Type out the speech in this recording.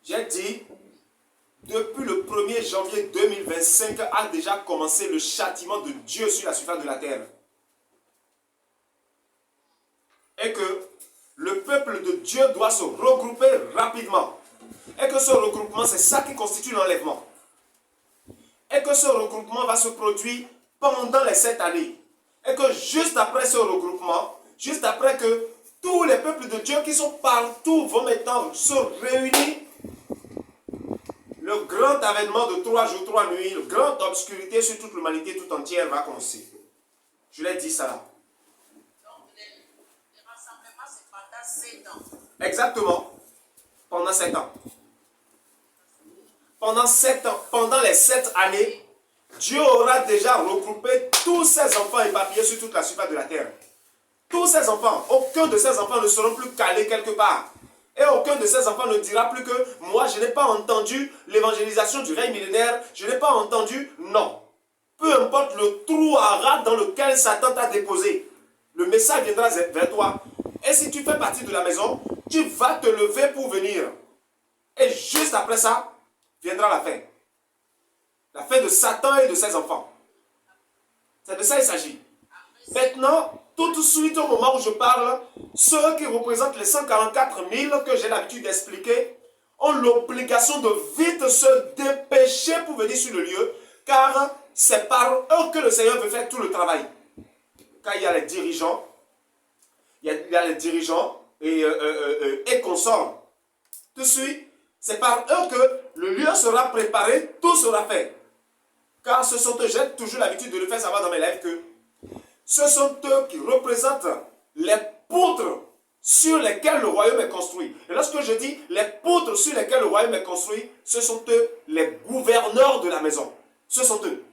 J'ai dit, depuis le 1er janvier 2025 a déjà commencé le châtiment de Dieu sur la surface de la terre. Et que le peuple de Dieu doit se regrouper rapidement. Et que ce regroupement, c'est ça qui constitue l'enlèvement. Et que ce regroupement va se produire pendant les 7 années. Et que juste après ce regroupement, juste après que tous les peuples de Dieu qui sont partout vont maintenant se réunir, le grand avènement de 3 jours, 3 nuits, la grande obscurité sur toute l'humanité tout entière va commencer. Je l'ai dit ça là. Donc, le rassemblement, c'est pendant 7 ans. Exactement. Pendant 7 ans. Pendant 7 ans, pendant les 7 années, Dieu aura déjà regroupé tous ses enfants éparpillés sur toute la surface de la terre. Tous ces enfants, aucun de ces enfants ne seront plus calés quelque part. Et aucun de ces enfants ne dira plus que moi je n'ai pas entendu l'évangélisation du règne millénaire, je n'ai pas entendu, non. Peu importe le trou à rat dans lequel Satan t'a déposé, le message viendra vers toi. Et si tu fais partie de la maison, tu vas te lever pour venir. Et juste après ça, viendra la fin. La fin de Satan et de ses enfants. C'est de ça qu'il s'agit. Maintenant, tout de suite au moment où je parle, ceux qui représentent les 144 000 que j'ai l'habitude d'expliquer ont l'obligation de vite se dépêcher pour venir sur le lieu, car c'est par eux que le Seigneur veut faire tout le travail. Car il y a les dirigeants, et consorts. Tout de suite, c'est par eux que le lieu sera préparé, tout sera fait. Car ce sont eux, j'ai toujours l'habitude de le faire savoir dans mes lives que ce sont eux qui représentent les poutres sur lesquelles le royaume est construit. Et lorsque je dis les poutres sur lesquelles le royaume est construit, ce sont eux les gouverneurs de la maison. Ce sont eux.